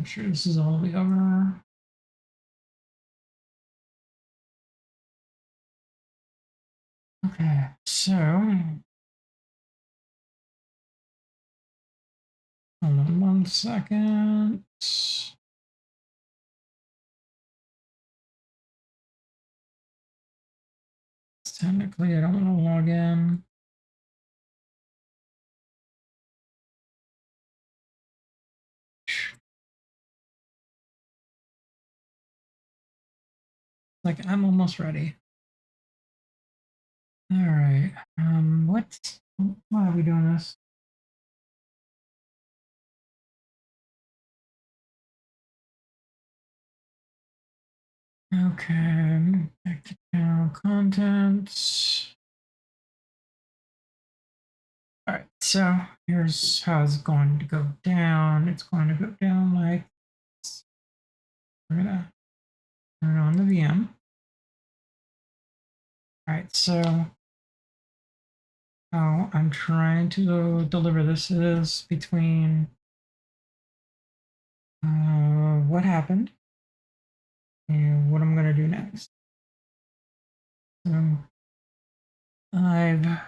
sure this is all the way over. Okay, so hold on 1 second. Technically, I don't want to log in. Like, I'm almost ready. All right. Why are we doing this? Okay, back to channel contents. All right, so here's how it's going to go down. It's going to go down like this. We're gonna turn on the VM. All right, so how I'm trying to deliver this is between what happened and what I'm gonna do next. So I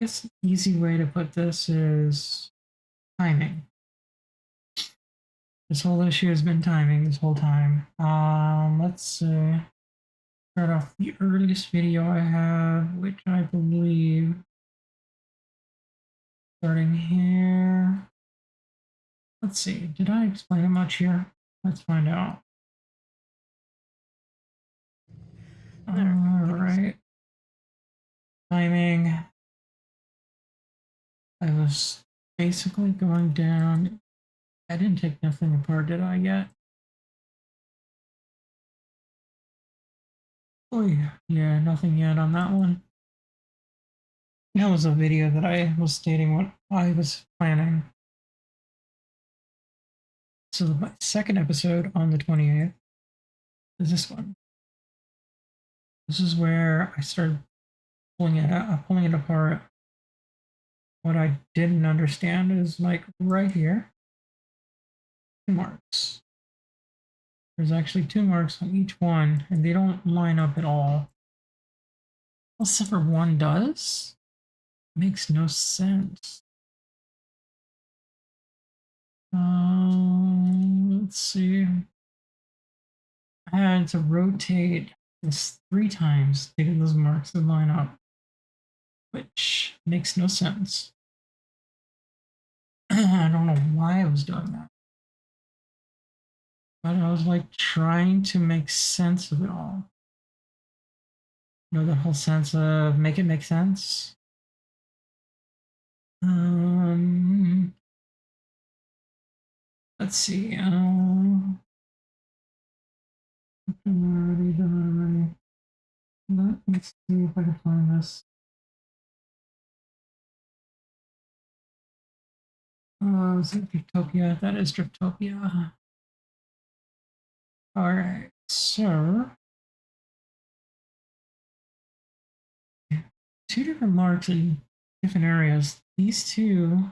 guess an easy way to put this is timing. This whole issue has been timing this whole time. Let's start off the earliest video I have, which I believe starting here. Let's see, did I explain it much here? Let's find out. All right. Timing. I was basically going down. I didn't take nothing apart, did I yet? Oh yeah, nothing yet on that one. That was a video that I was stating what I was planning. So my second episode on the 28th is this one. This is where I started pulling it apart. What I didn't understand is like right here, 2 marks. There's actually 2 marks on each one, and they don't line up at all. Except for one does. Makes no sense. Let's see. I had to rotate this 3 times to get those marks to line up, which makes no sense. I don't know why I was doing that. But I was like trying to make sense of it all. You know, the whole sense of make it make sense. Let's see. Already. Let's see if I can find this. Is it Driftopia? That is Driftopia. All right, so 2 different marks in different areas. These 2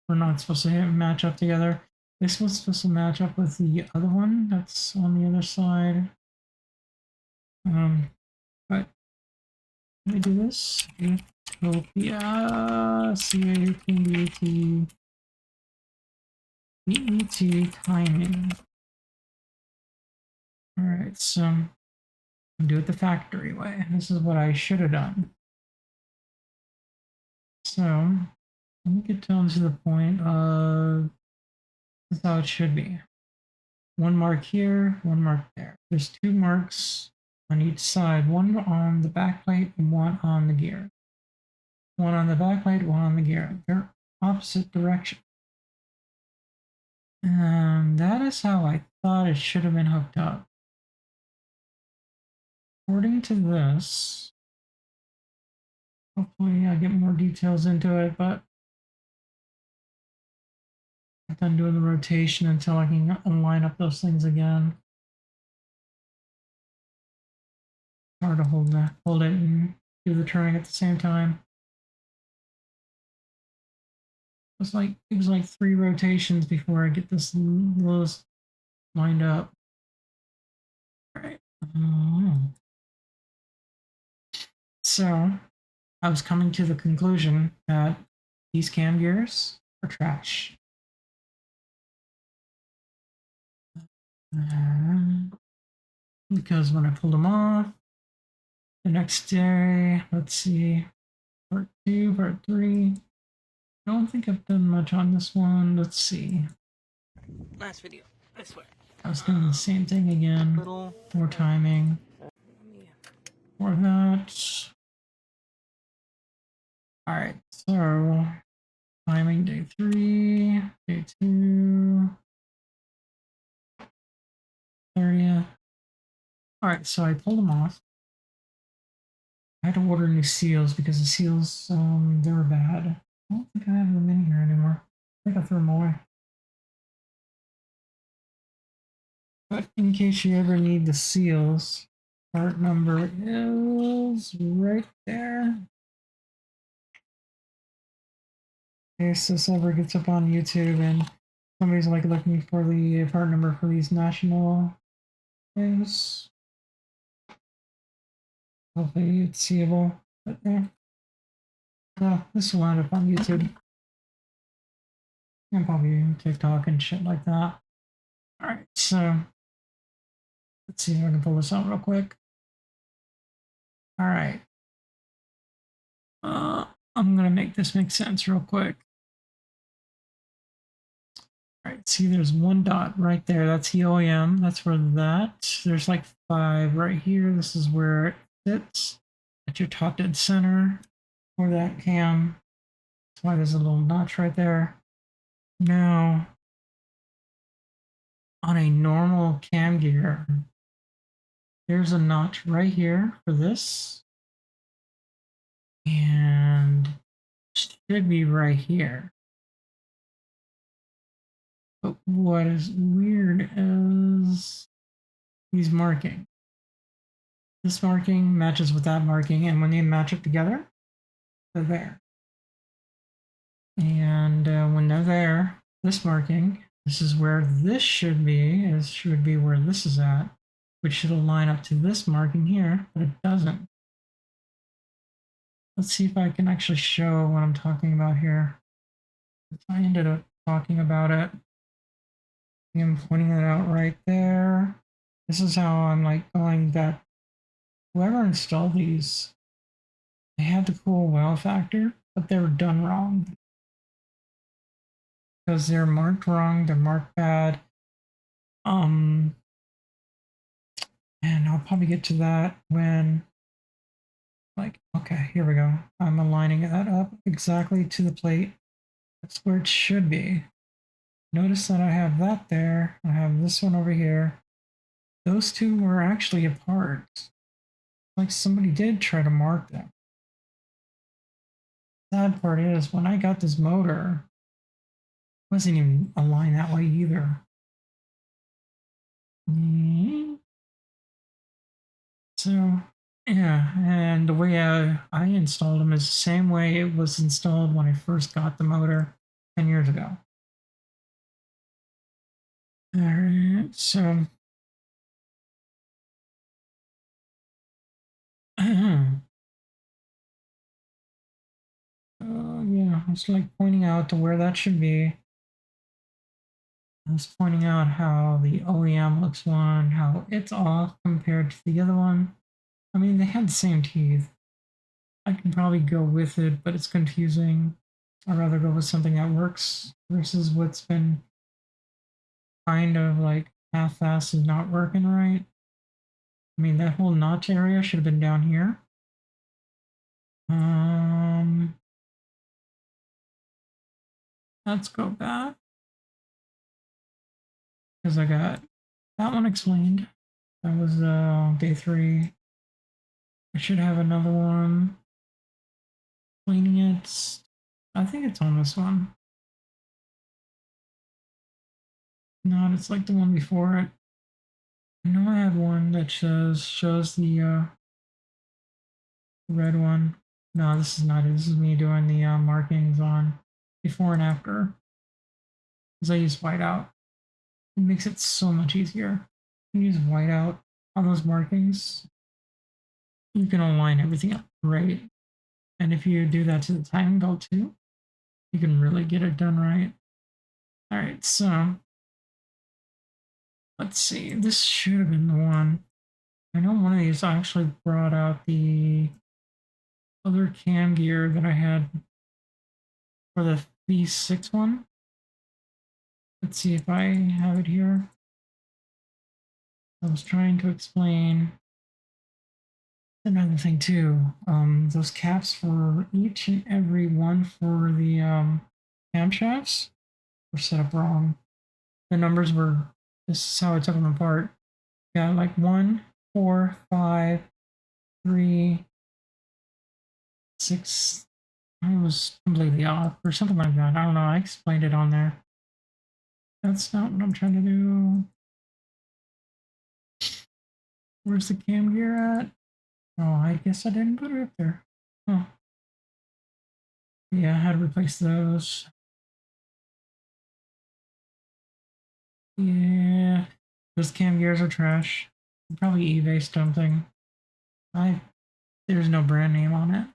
were not supposed to match up together. This was supposed to match up with the other one that's on the other side. But let me do this. Driftopia, Ca18det Timing. All right, so do it the factory way. This is what I should have done. So let me get down to the point of this is how it should be. 1 mark here, 1 mark there. There's 2 marks on each side, 1 on the back plate and 1 on the gear. 1 on the back plate, 1 on the gear. They're opposite direction. And that is how I thought it should have been hooked up. According to this, hopefully I get more details into it, but I'm done doing the rotation until I can line up those things again. Hard to hold it and do the turning at the same time. it was like 3 rotations before I get this list lined up. All right. So I was coming to the conclusion that these cam gears are trash. Because when I pulled them off, the next day, let's see, part 2, part 3. I don't think I've done much on this one. Let's see. Last video, I swear. I was doing the same thing again. More timing. For that. Alright, so timing day 3, day 2, 30th. Alright, so I pulled them off. I had to order new seals because the seals, they were bad. I don't think I have them in here anymore. I think I threw them away. But in case you ever need the seals, part number is right there. In case this ever gets up on YouTube and somebody's like looking for the part number for these national things. Hopefully it's seeable. But yeah. No, this will end up on YouTube. And probably TikTok and shit like that. Alright, so let's see if I can pull this out real quick. Alright. I'm gonna make this make sense real quick. Alright, see there's one dot right there. That's the OEM. That's where that. There's like 5 right here. This is where it sits. At your top dead center for that cam. That's why there's a little notch right there. Now, on a normal cam gear, there's a notch right here for this. And should be right here. But what is weird is these marking. This marking matches with that marking, and when they match up together, they're there. And when they're there, this marking, this is where this should be, should be where this is at, which should align up to this marking here, but it doesn't. Let's see if I can actually show what I'm talking about here. I ended up talking about it. I'm pointing it out right there. This is how I'm like going that whoever installed these, they had the cool wow factor, but they were done wrong. Because they're marked wrong, they're marked bad. And I'll probably get to that when, like, okay, here we go. I'm aligning that up exactly to the plate. That's where it should be. Notice that I have that there. I have this one over here. Those two were actually apart. Like somebody did try to mark them. Sad part is when I got this motor, it wasn't even aligned that way either. So yeah, and the way I installed them is the same way it was installed when I first got the motor 10 years ago. All right, so yeah, it's like pointing out to where that should be. I was pointing out how the OEM looks one, how it's off compared to the other one. I mean, they had the same teeth. I can probably go with it, but it's confusing. I'd rather go with something that works versus what's been kind of like half-assed and not working right. I mean, that whole notch area should have been down here. Let's go back. Because I got that one explained. That was day 3. I should have another one. Explaining it. I think it's on this one. No, it's like the one before it. I know I had one that shows the red one. No, this is not it. This is me doing the markings on before and after, because I use whiteout. It makes it so much easier. You use whiteout on those markings, you can align everything up right. And if you do that to the timing belt too, you can really get it done right. All right, so let's see. This should have been the one. I know one of these actually brought out the other cam gear that I had for the V6 one. Let's see if I have it here. I was trying to explain another thing too. Those caps for each and every one for the camshafts were set up wrong. The numbers were, this is how I took them apart. Got like 1, 4, 5, 3, 6. I was completely off or something like that. I don't know. I explained it on there. That's not what I'm trying to do. Where's the cam gear at? Oh, I guess I didn't put it up there. Oh. Yeah, I had to replace those. Yeah, those cam gears are trash. Probably eBay something. There's no brand name on it.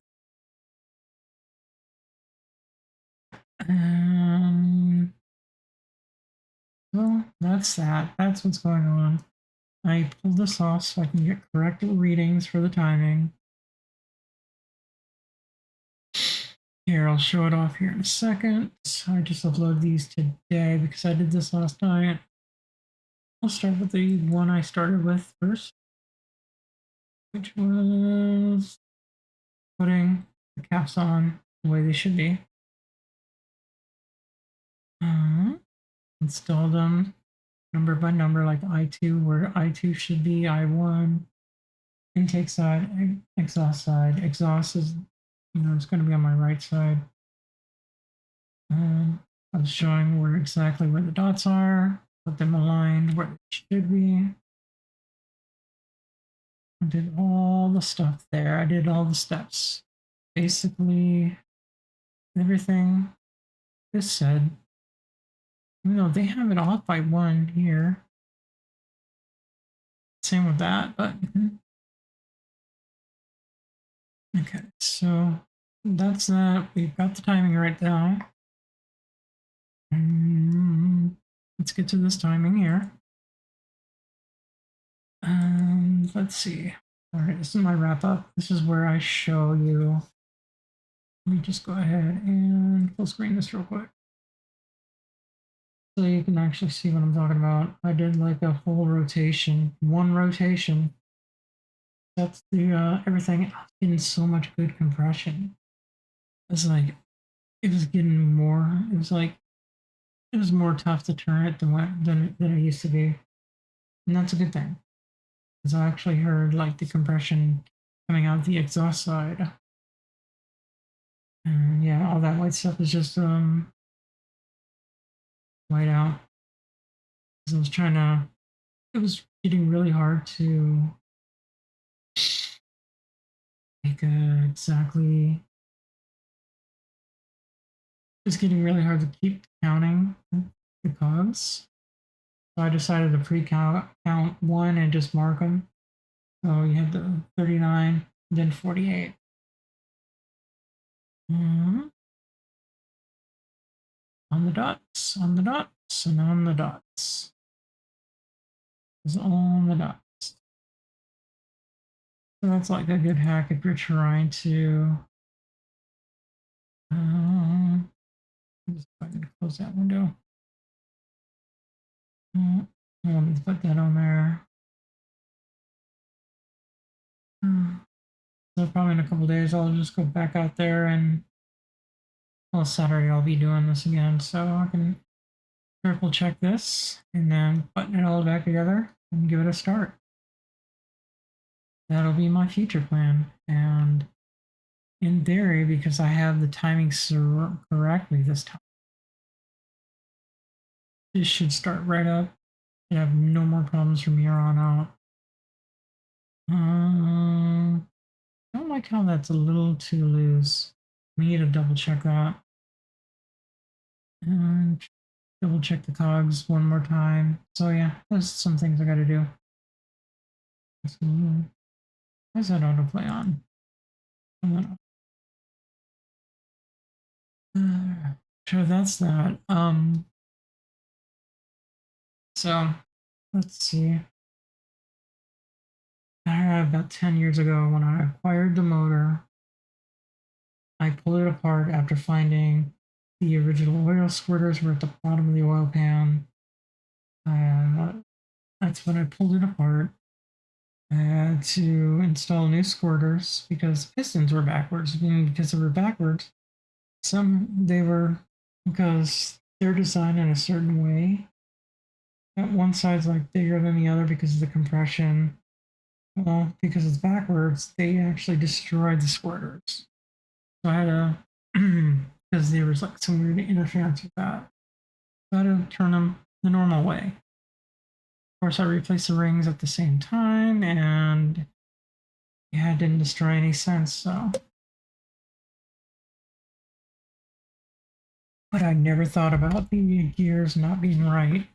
Well, that's that. That's what's going on. I pulled this off so I can get correct readings for the timing. Here, I'll show it off here in a second. I just uploaded these today because I did this last night. I'll start with the one I started with first, which was putting the caps on the way they should be. Install them number by number, like I2, where I2 should be I1. Intake side, exhaust side. Exhaust is, it's going to be on my right side. I was showing exactly where the dots are, put them aligned where they should be. I did all the stuff there. I did all the steps. Basically, everything is said. Even though they have it off by 1 here. Same with that, but okay, so that's that. We've got the timing right now. Let's get to this timing here. Let's see. All right, this is my wrap up. This is where I show you. Let me just go ahead and full screen this real quick, so you can actually see what I'm talking about. I did like a whole rotation, one rotation. That's the everything. I was getting so much good compression. It's like it was getting more. It was like it was more tough to turn it than it used to be, and that's a good thing. Because I actually heard like the compression coming out the exhaust side. And yeah, all that white stuff is just white out. So I was trying to, it was getting really hard to like exactly, it's getting really hard to keep counting the cogs. So I decided to count one and just mark them. So you have the 39, then 48. On the dots, on the dots, and on the dots. It's on the dots. So that's like a good hack if you're trying to. Just go ahead and close that window. I want to put that on there. So probably in a couple days I'll just go back out there, and well, Saturday I'll be doing this again, so I can triple check this and then button it all back together and give it a start. That'll be my future plan, and in theory, because I have the timing correctly this time, this should start right up. I have no more problems from here on out. I don't like how that's a little too loose. We need to double check that. and double check the cogs one more time. So yeah, there's some things I got to do. Where's that autoplay on? So that's that. So let's see. About 10 years ago, when I acquired the motor, I pulled it apart after finding the original oil squirters were at the bottom of the oil pan. And that's when I pulled it apart. I had to install new squirters because pistons were backwards. Because they were backwards, they were because they're designed in a certain way. That one side's like bigger than the other because of the compression. Well, because it's backwards, they actually destroyed the squirters. So I had to, because there was like some weird interference with that. So I had to turn them the normal way. Of course, I replaced the rings at the same time, and yeah, it didn't destroy any sense. So, but I never thought about the gears not being right.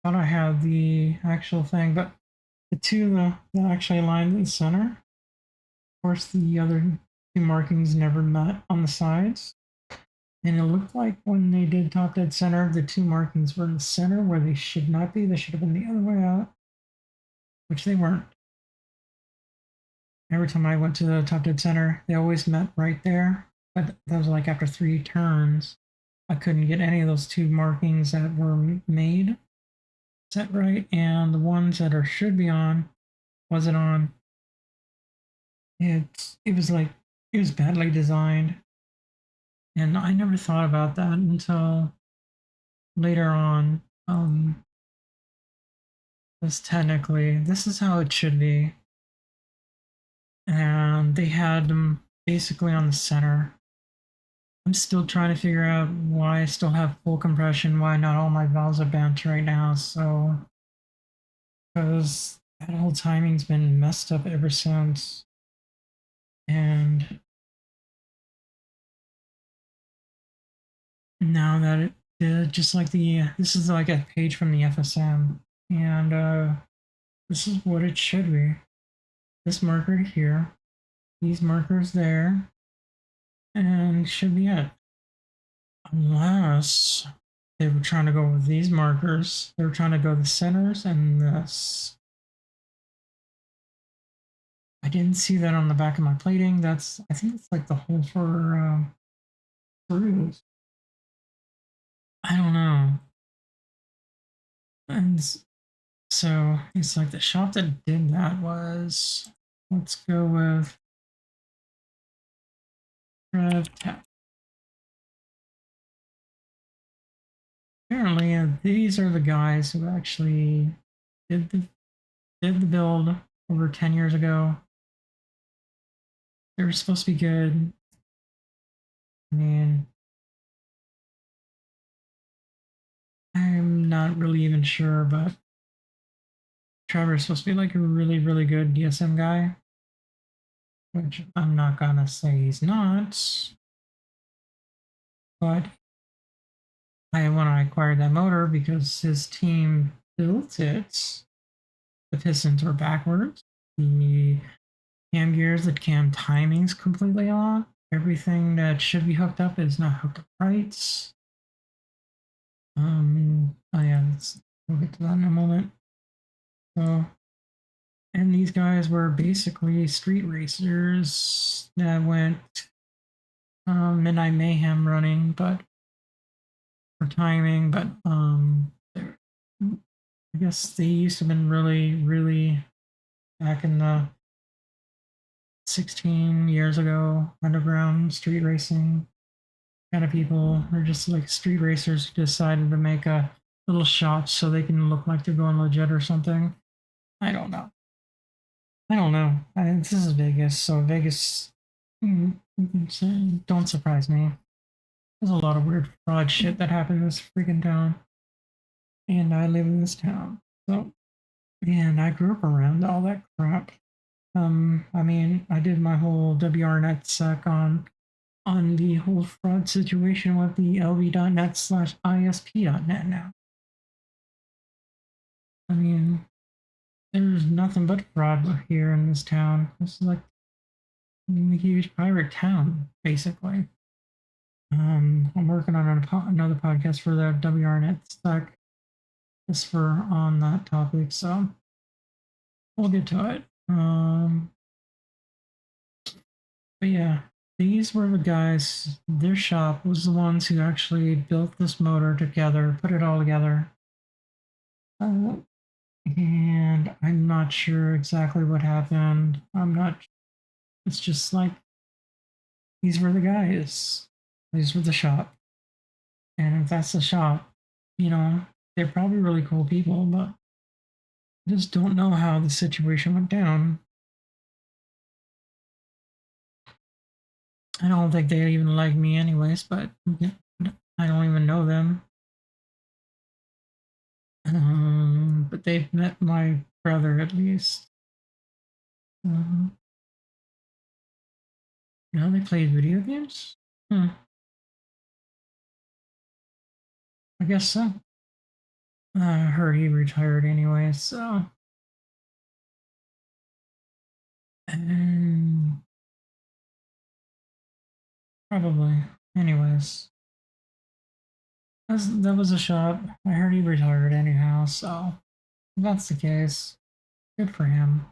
Thought I had the actual thing, but the two that actually aligned in the center. Of course, the other two markings never met on the sides. And it looked like when they did top dead center, the two markings were in the center where they should not be. They should have been the other way out, which they weren't. Every time I went to the top dead center, they always met right there. But that was like after 3 turns. I couldn't get any of those two markings that were made set right, and the ones that should be on wasn't on. It was like it was badly designed, and I never thought about that until later on. Because technically, this is how it should be, and they had them basically on the center. I'm still trying to figure out why I still have full compression, why not all my valves are bent right now. So, because that whole timing's been messed up ever since, and now that just like this is like a page from the FSM, and this is what it should be. This marker here, these markers there, and should be it. Unless they were trying to go with these markers, they were trying to go the centers and this. I didn't see that on the back of my plating. I think it's like the hole for screws. I don't know. And so it's like the shop that did that was, let's go with Rev Tech. Apparently, these are the guys who actually did the build over 10 years ago. They were supposed to be good. I mean, I'm not really even sure, but Trevor's supposed to be like a really, really good DSM guy, which I'm not gonna say he's not. But when I acquired that motor, because his team built it, the pistons were backwards. The cam gears, the cam timing's completely off. Everything that should be hooked up is not hooked up right. Oh yeah, we'll get to that in a moment. So, and these guys were basically street racers that went Midnight Mayhem running, but for timing. But I guess they used to have been really, really back in the 16 years ago, underground street racing kind of people. They're just like street racers who decided to make a little shot so they can look like they're going legit or something. I don't know. This is Vegas, so Vegas, don't surprise me. There's a lot of weird fraud shit that happened in this freaking town. And I live in this town. So, and I grew up around all that crap. I mean, I did my whole WRNet sec on on the whole fraud situation with the lv.net/isp.net now. I mean, there's nothing but fraud here in this town. This is like a huge pirate town, basically. I'm working on another podcast for the WRNet stack just for on that topic, so we'll get to it. But yeah, these were the guys. Their shop was the ones who actually built this motor together, put it all together. And I'm not sure exactly what happened. I'm not. It's just like these were the guys. These were the shop. And if that's the shop, you know, they're probably really cool people, but I just don't know how the situation went down. I don't think they even like me, anyways, but I don't even know them. But they've met my brother at least. Now they play video games? I guess so. I heard he retired anyway, so. And probably. Anyways. That was a shop. I heard he retired anyhow, so if that's the case, good for him.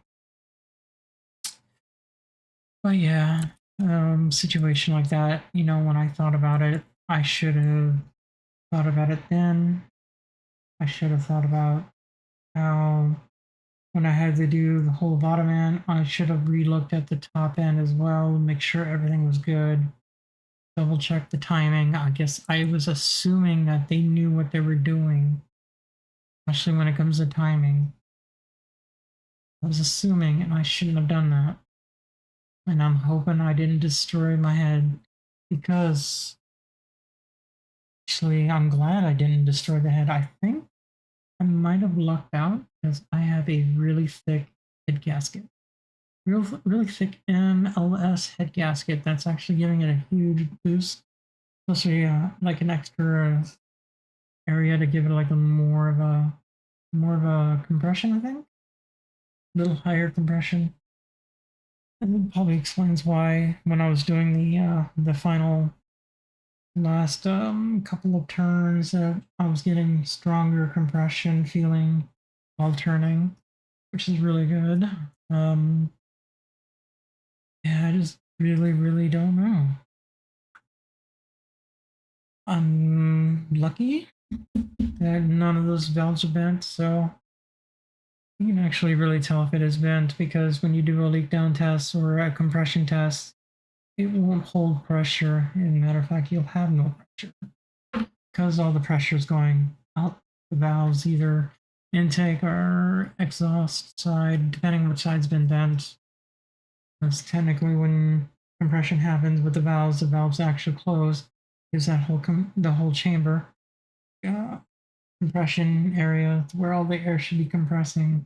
But yeah, situation like that, you know, when I thought about it, I should have thought about it then. I should have thought about how when I had to do the whole bottom end, I should have relooked at the top end as well, make sure everything was good, double check the timing. I guess I was assuming that they knew what they were doing, especially when it comes to timing. I was assuming, and I shouldn't have done that. And I'm hoping I didn't destroy my head because actually, I'm glad I didn't destroy the head. I think I might have lucked out because I have a really thick head gasket. Really thick MLS head gasket that's actually giving it a huge boost, especially like an extra area to give it like a more of a compression. I think a little higher compression. And it probably explains why when I was doing the final last couple of turns, I was getting stronger compression feeling while turning, which is really good. Yeah, I just really don't know. I'm lucky that none of those valves are bent, so you can actually really tell if it is bent because when you do a leak down test or a compression test, it won't hold pressure. As a matter of fact, you'll have no pressure because all the pressure is going out the valves, either intake or exhaust side, depending which side's been bent. Because technically, when compression happens with the valves actually close, gives that the whole chamber compression area where all the air should be compressing.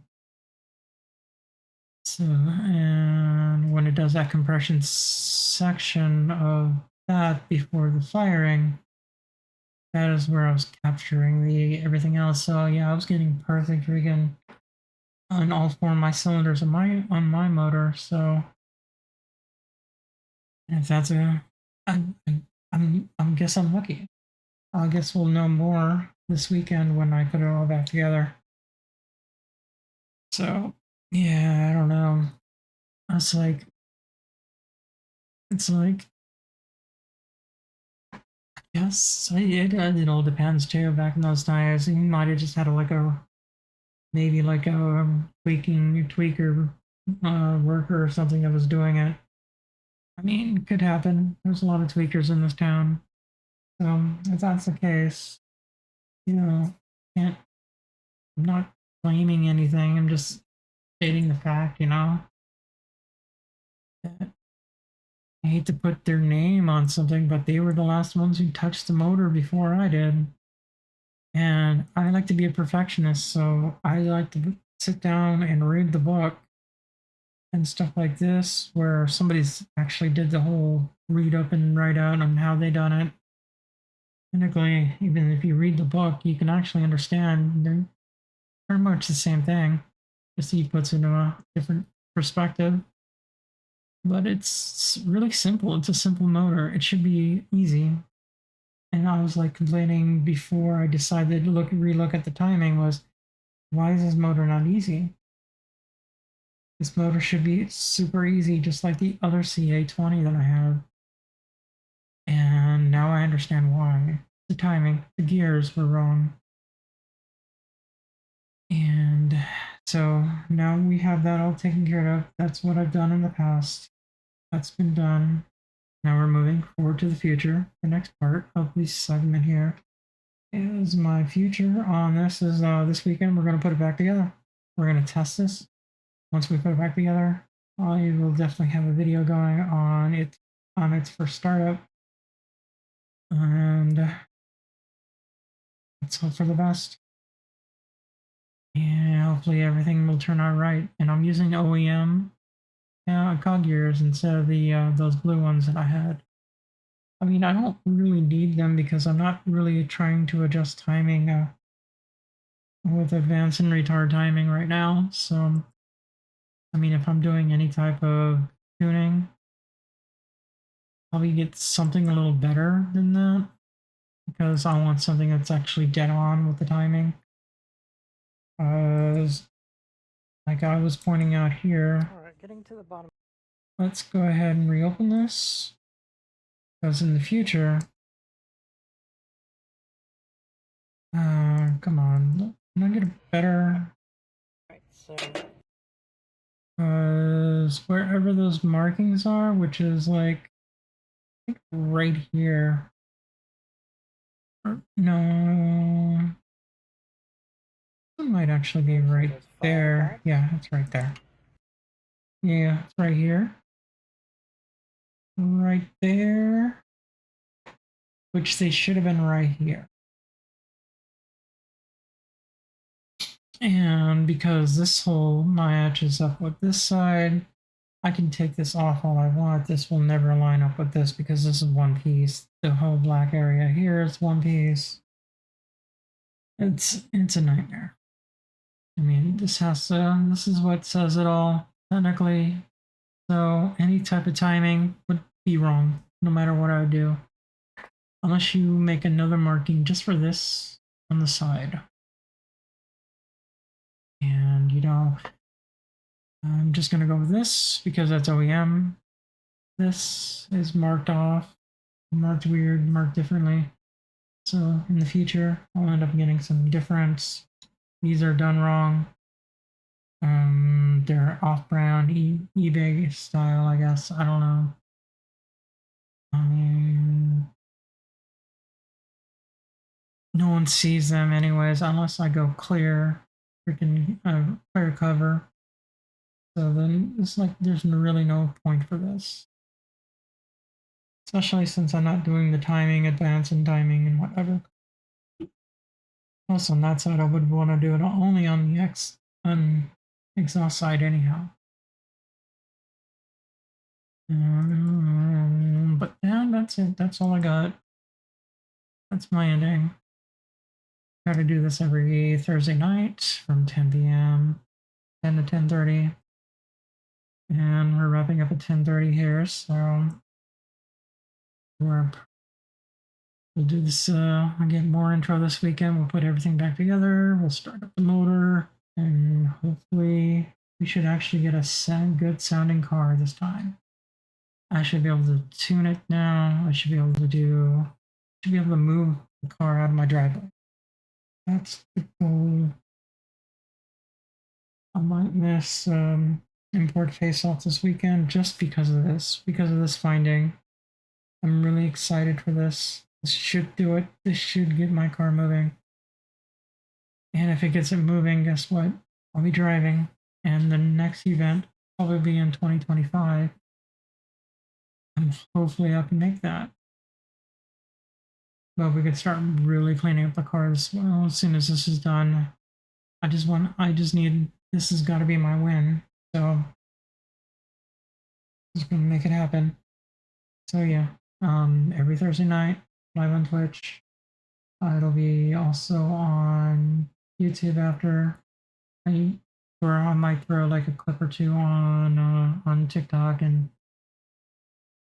So, and when it does that compression section of that before the firing, that is where I was capturing the everything else. So yeah, I was getting perfect freaking on all four of my cylinders on my motor. So if that's I guess I'm lucky. I guess we'll know more this weekend when I put it all back together. So yeah, I don't know. It's like yes, it all depends too. Back in those days, you might have just had maybe like a tweaker worker or something that was doing it. I mean, it could happen. There's a lot of tweakers in this town. So if that's the case, you know, can't. I'm not blaming anything. I'm just stating the fact. You know, that I hate to put their name on something, but they were the last ones who touched the motor before I did. And I like to be a perfectionist, so I like to sit down and read the book and stuff like this, where somebody's actually did the whole read up and write out on how they done it. Technically, even if you read the book, you can actually understand they're pretty much the same thing. Just he puts it in a different perspective. But it's really simple. It's a simple motor. It should be easy. And I was like complaining before I decided to relook at the timing was, why is this motor not easy? This motor should be super easy, just like the other Ca18 that I have. And now I understand why. The timing, the gears were wrong. And so now we have that all taken care of. That's what I've done in the past. That's been done. Now we're moving forward to the future. The next part of this segment here is my future on this is this weekend. We're going to put it back together. We're going to test this. Once we put it back together, I will definitely have a video going on its first startup. And let's hope for the best. And hopefully everything will turn out right. And I'm using OEM cog gears instead of the those blue ones that I had. I mean, I don't really need them because I'm not really trying to adjust timing with advanced and retard timing right now. So, I mean, if I'm doing any type of tuning, probably get something a little better than that because I want something that's actually dead on with the timing. Like I was pointing out here. All right, getting to the bottom. Let's go ahead and reopen this because in the future, come on, can I get a better? Right, so Because wherever those markings are, which is like I think right here. No, it might actually be right there. Yeah, it's right there. Yeah, it's right here. Right there. Which they should have been right here. And because this hole matches up with this side, I can take this off all I want. This will never line up with this because this is one piece. The whole black area here is one piece. It's a nightmare. I mean, this is what says it all technically. So any type of timing would be wrong, no matter what I would do. Unless you make another marking just for this on the side. And you know, I'm just gonna go with this because that's OEM. This is marked off, marked weird, marked differently. So in the future, I'll end up getting some difference. These are done wrong. They're off-brand eBay style, I guess. I don't know. I mean, no one sees them anyways, unless I go clear, freaking clear cover. So then it's like there's really no point for this. Especially since I'm not doing the timing, advance and timing and whatever. Also on that side, I would want to do it only on the exhaust side anyhow. But yeah, that's it. That's all I got. That's my ending. Try to do this every Thursday night from 10 p.m. 10 to 10:30. And we're wrapping up at 10:30 here, so we'll do this again, more intro this weekend. We'll put everything back together. We'll start up the motor, and hopefully we should actually get a good sounding car this time. I should be able to tune it now. I should be able to move the car out of my driveway. That's the goal. I might miss import face-off this weekend just because of this finding. I'm really excited for this. This should do it. This should get my car moving. And if it gets it moving, guess what? I'll be driving. And the next event will probably be in 2025. And hopefully I can make that. But we could start really cleaning up the cars well as soon as this is done. This has got to be my win. So Just gonna make it happen. So yeah, every Thursday night, live on Twitch. It'll be also on YouTube after. Or I might throw like a clip or two on TikTok and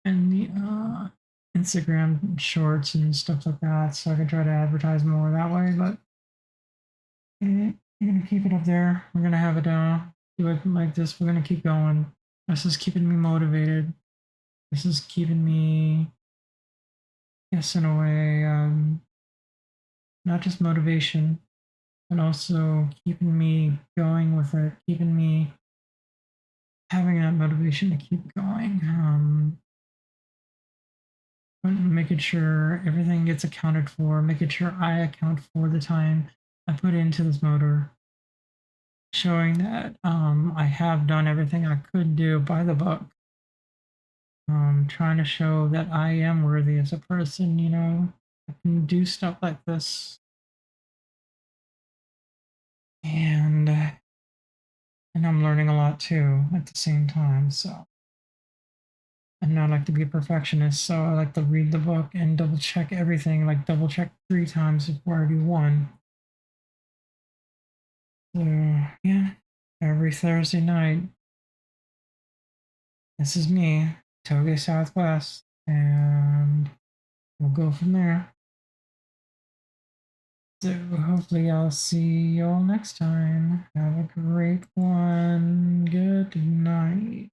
the Instagram shorts and stuff like that. So I can try to advertise more that way. But I'm gonna keep it up there. We're gonna have it do it like this. We're gonna keep going. This is keeping me motivated. This is keeping me, yes, in a way, not just motivation, but also keeping me going with it, keeping me having that motivation to keep going. Making sure everything gets accounted for, making sure I account for the time I put into this motor, showing that I have done everything I could do by the book. Trying to show that I am worthy as a person, you know, I can do stuff like this, and I'm learning a lot too at the same time. So, and I like to be a perfectionist, so I like to read the book and double check everything, like double check 3 times before I do one. So yeah, every Thursday night, this is me, Toge Southwest, and we'll go from there. So hopefully I'll see you all next time. Have a great one. Good night.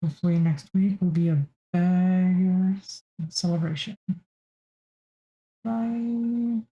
Hopefully next week will be a big celebration. Bye.